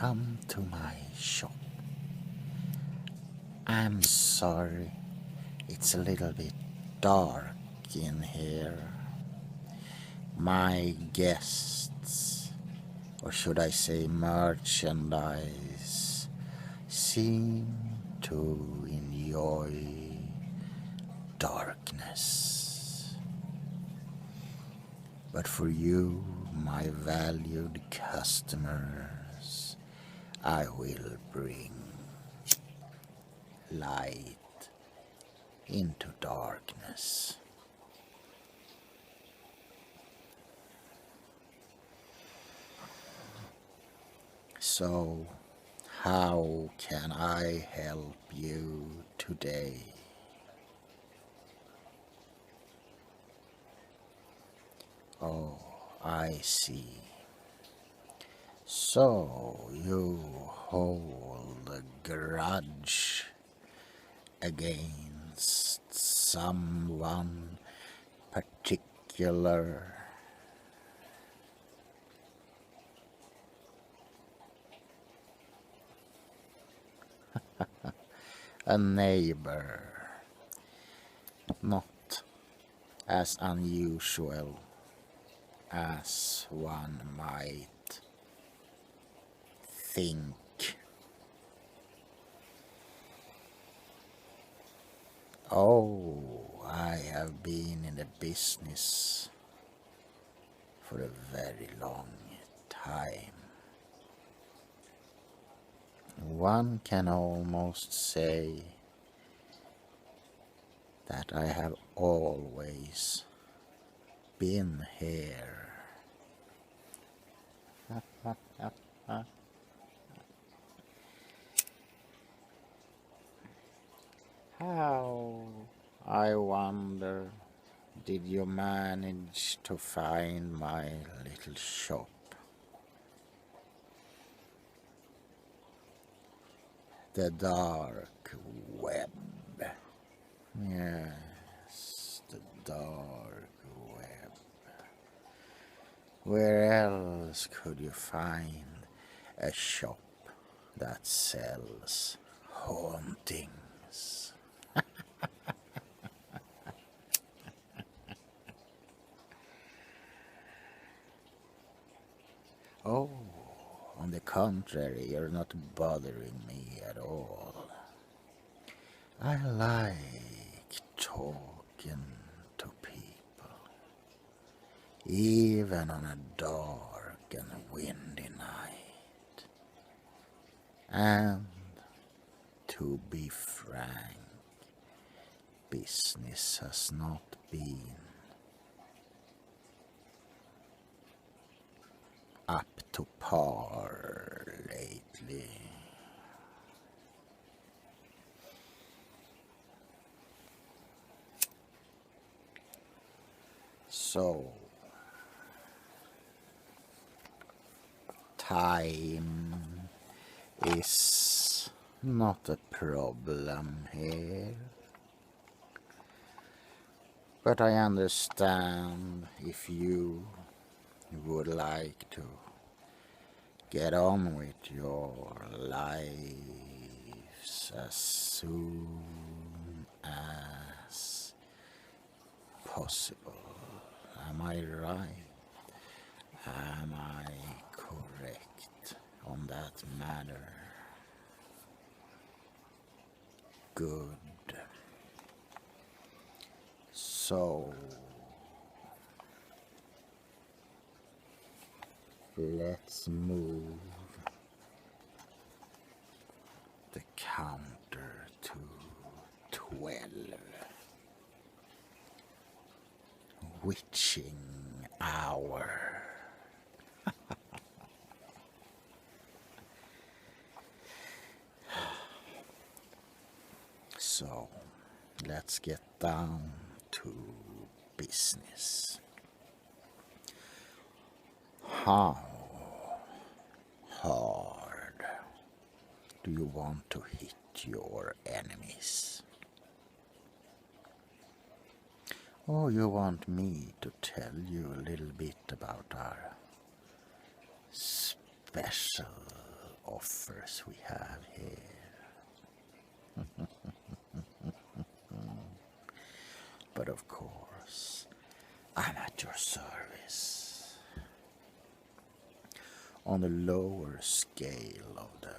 come to my shop. I'm sorry, it's a little bit dark in here. My guests, or should I say merchandise, seem to enjoy darkness. But for you, my valued customers, I will bring light into darkness. So, how can I help you today? Oh, I see. So, you hold a grudge against someone particular. A neighbor, not as unusual as one might think. Oh, I have been in the business for a very long time. One can almost say that I have always been here. How, I wonder, did you manage to find my little shop? The dark web. Yes, the dark web. Where else could you find a shop that sells hauntings? Oh, on the contrary, you're not bothering me at all. I like talking to people, even on a dark and windy night. And to be frank, business has not been up to par lately. So, time is not a problem here. But I understand if you would like to get on with your lives as soon as possible. Am I right? Am I correct on that matter? Good. So, let's move the counter to 12. Witching hour. So, let's get down to business. How hard do you want to hit your enemies? Or you want me to tell you a little bit about our special offers we have here. But of course, I'm at your service. On the lower scale of the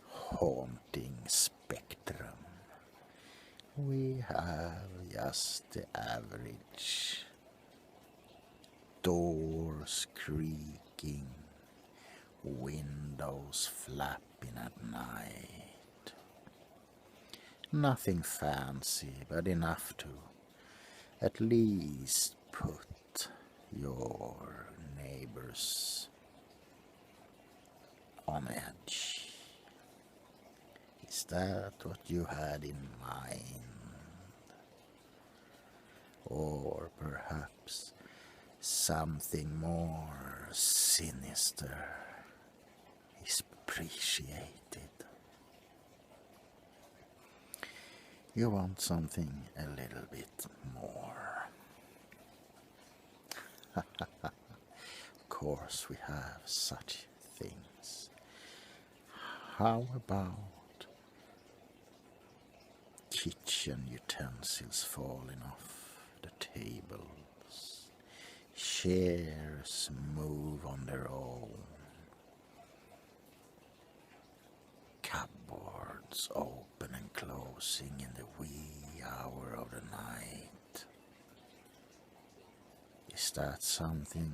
haunting spectrum, we have just the average doors creaking, windows flapping at night. Nothing fancy, but enough to at least put your neighbors on edge. Is that what you had in mind? Or perhaps something more sinister is appreciated? You want something a little bit more. Of course we have such things. How about kitchen utensils falling off the tables, chairs move on their own, cupboards open and closing in the wee hour of the night? Is that something?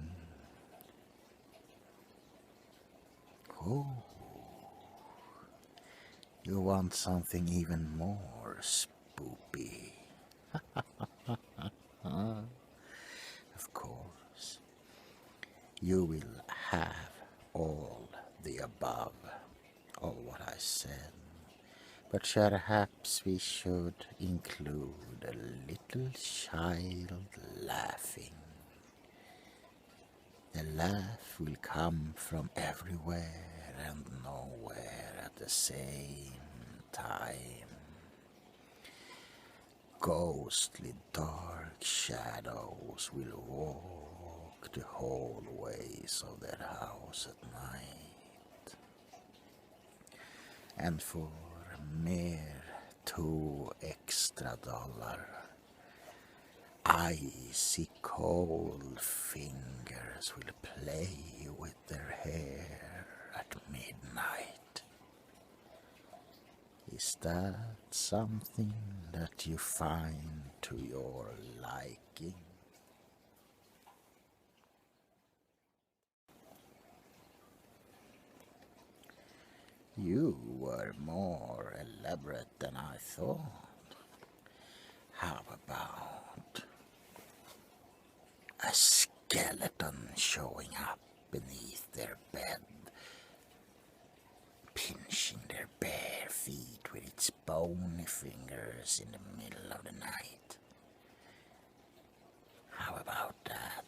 Oh, you want something even more spoopy. Of course, you will have all the above of what I said, but perhaps we should include a little child laughing. The laugh will come from everywhere and nowhere at the same time. Ghostly dark shadows will walk the hallways of their house at night. And for a mere $2 extra, icy cold fingers will play with their hair at midnight. Is that something that you find to your liking? You were more elaborate than I thought. How about a skeleton showing up beneath their bed, pinching their bare feet with its bony fingers in the middle of the night? How about that?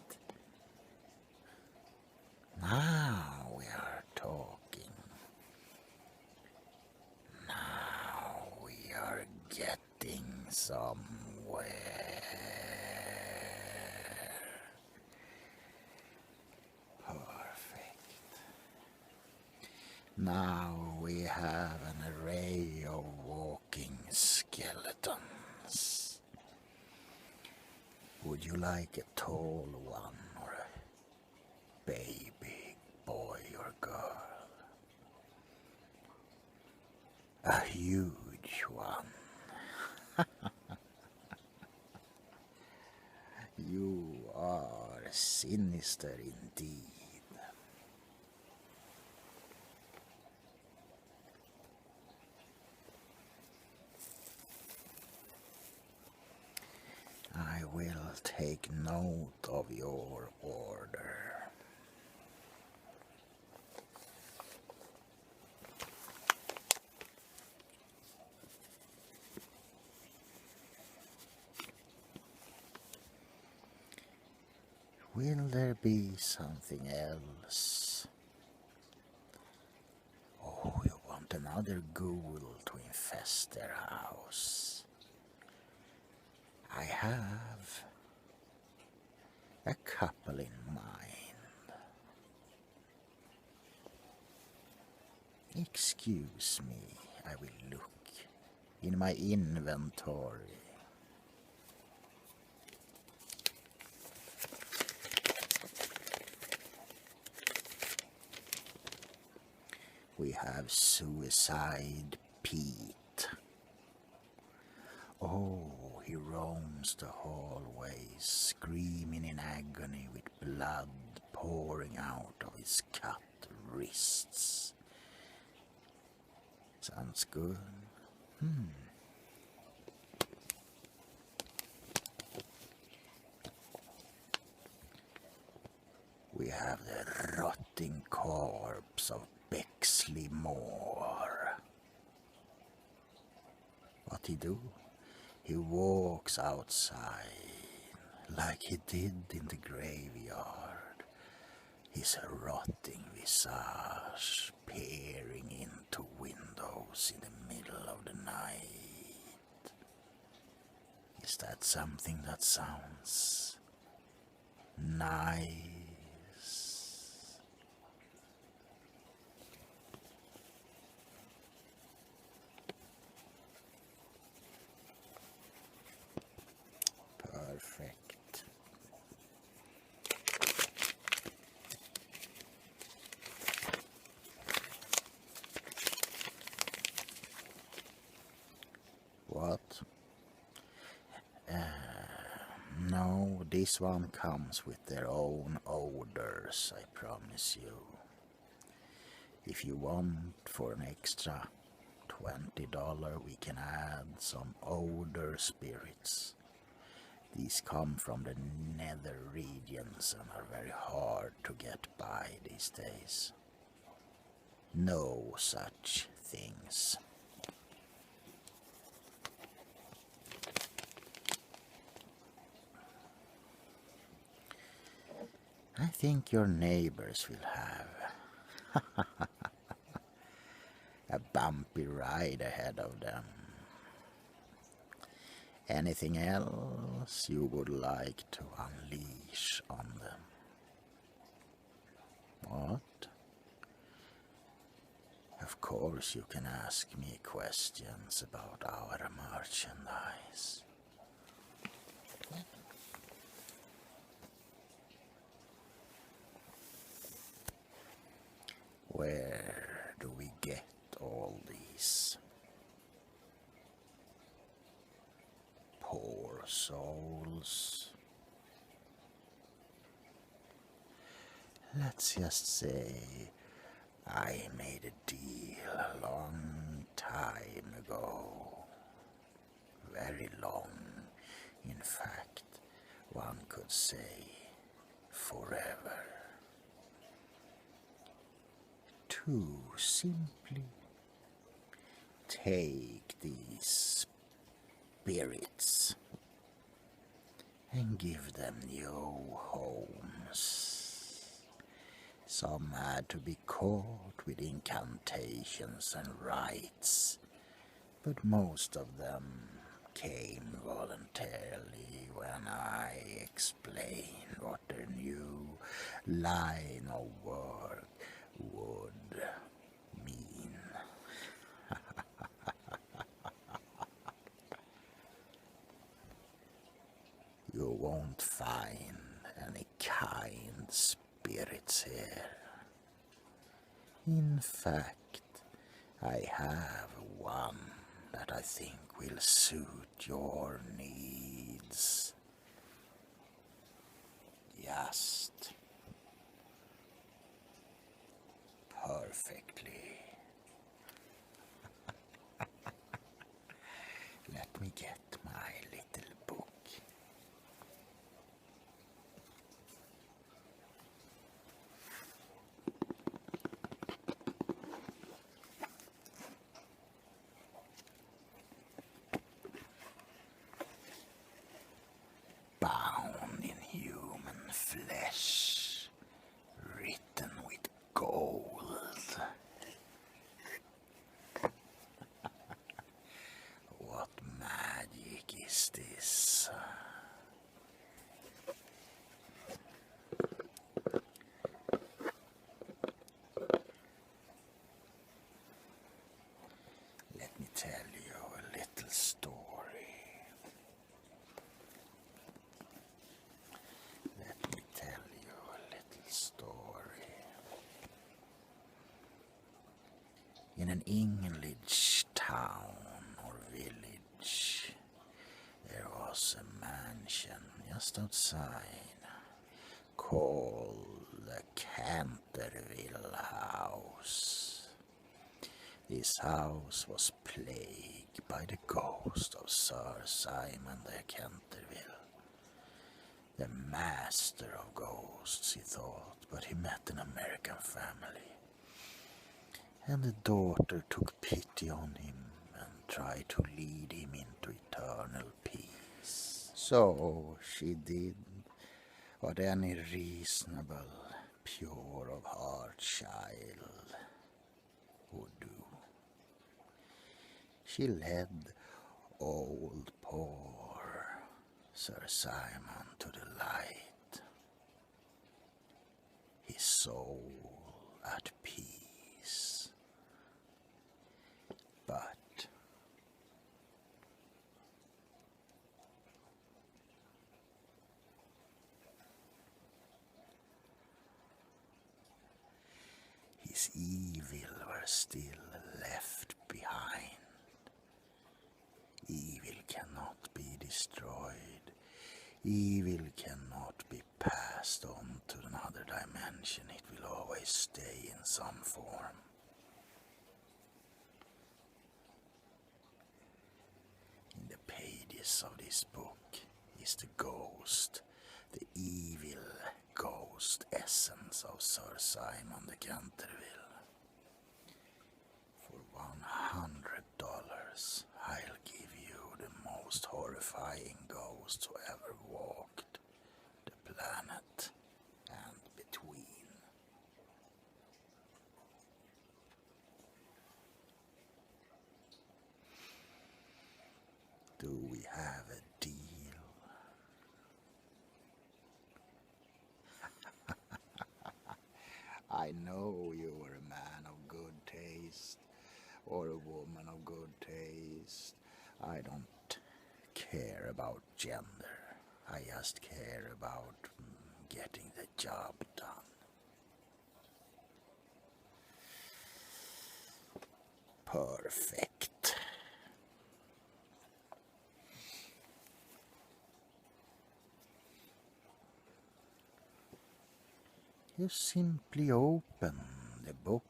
Now we are talking. Now we are getting somewhere. Perfect. Now we have an array of walking skeletons. Would you like a tall one or a baby boy or girl? A huge one. You are sinister indeed. I will take note of your order. Will there be something else? Oh, you want another ghoul to infest their house? I have a couple in mind. Excuse me, I will look in my inventory. We have Suicide Pete. Oh, he roams the hallways, screaming in agony with blood pouring out of his cut wrists. Sounds good. We have the rotting corpse of Bexley Moore. What he do? He walks outside like he did in the graveyard, his rotting visage peering into windows in the middle of the night. Is that something that sounds nice? Perfect. What? No, this one comes with their own odors, I promise you. If you want for an extra $20, we can add some odor spirits. These come from the nether regions and are very hard to get by these days. No such things. I think your neighbors will have a bumpy ride ahead of them. Anything else you would like to unleash on them? What? Of course you can ask me questions about our merchandise. Where do we get all these poor souls? Let's just say I made a deal a long time ago. Very long, in fact, one could say forever. To simply take these spirits and give them new homes. Some had to be caught with incantations and rites, but most of them came voluntarily when I explained what their new line of work would mean. You won't find any kind spirits here. In fact, I have one that I think will suit your needs. Just perfectly. Let me get my little book. Bound in human flesh, written with gold. What magic is this? English town or village, there was a mansion just outside called the Canterville House. This house was plagued by the ghost of Sir Simon de Canterville, the master of ghosts, he thought, but he met an American family, and the daughter took pity on him and tried to lead him into eternal peace. So she did what any reasonable, pure of heart child would do. She led old poor Sir Simon to the light, his soul at peace. But his evil were still left behind. Evil cannot be destroyed. Evil cannot be passed on to another dimension. It will always stay in some form. In the pages of this book is the ghost, the evil ghost essence of Sir Simon de Canterville. For $100, I'll give you the most horrifying ghost who ever walked the planet and between. Do we have a deal? I know you're a man of good taste, or a woman of good taste. I don't care about gender. I just care about getting the job done. Perfect. You simply open the book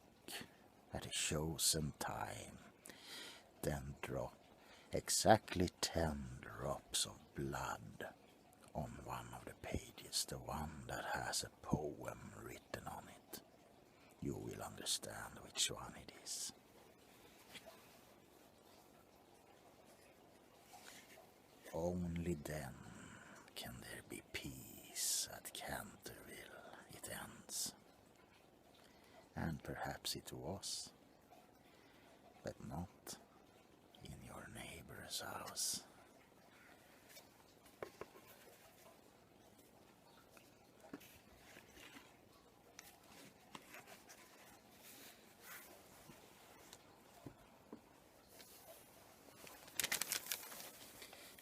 at a chosen time, then drop exactly 10 drops of blood on one of the pages, the one that has a poem written on it. You will understand which one it is. Only then can there be peace at Canterville, it ends. And perhaps it was, but not in your neighbor's house.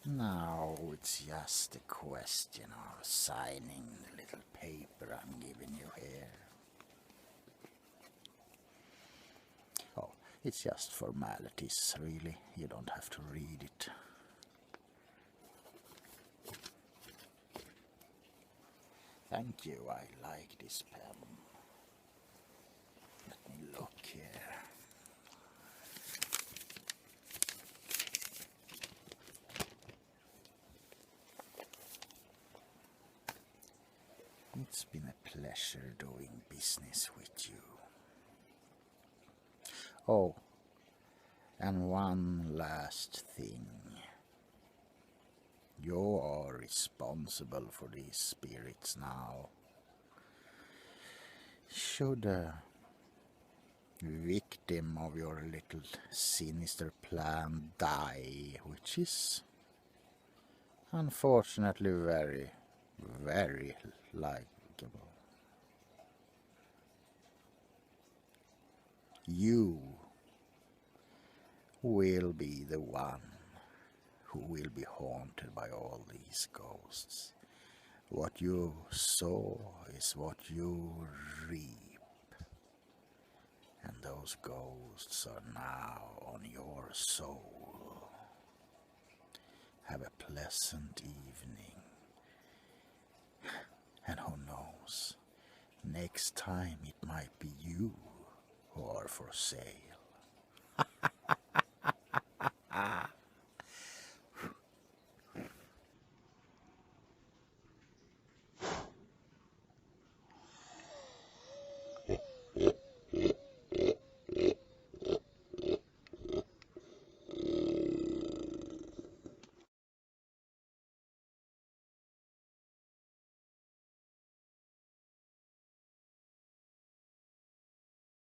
Now it's just a question of signing the little paper I'm giving you here. Oh, it's just formalities, really. You don't have to read it. Thank you, I like this pen. Let me look here. It's been a pleasure doing business with you. Oh, and one last thing. You are responsible for these spirits now. Should a victim of your little sinister plan die, which is unfortunately very, very likable, you will be the one who will be haunted by all these ghosts. What you sow is what you reap, and those ghosts are now on your soul. Have a pleasant evening, and who knows, next time it might be you who are for sale.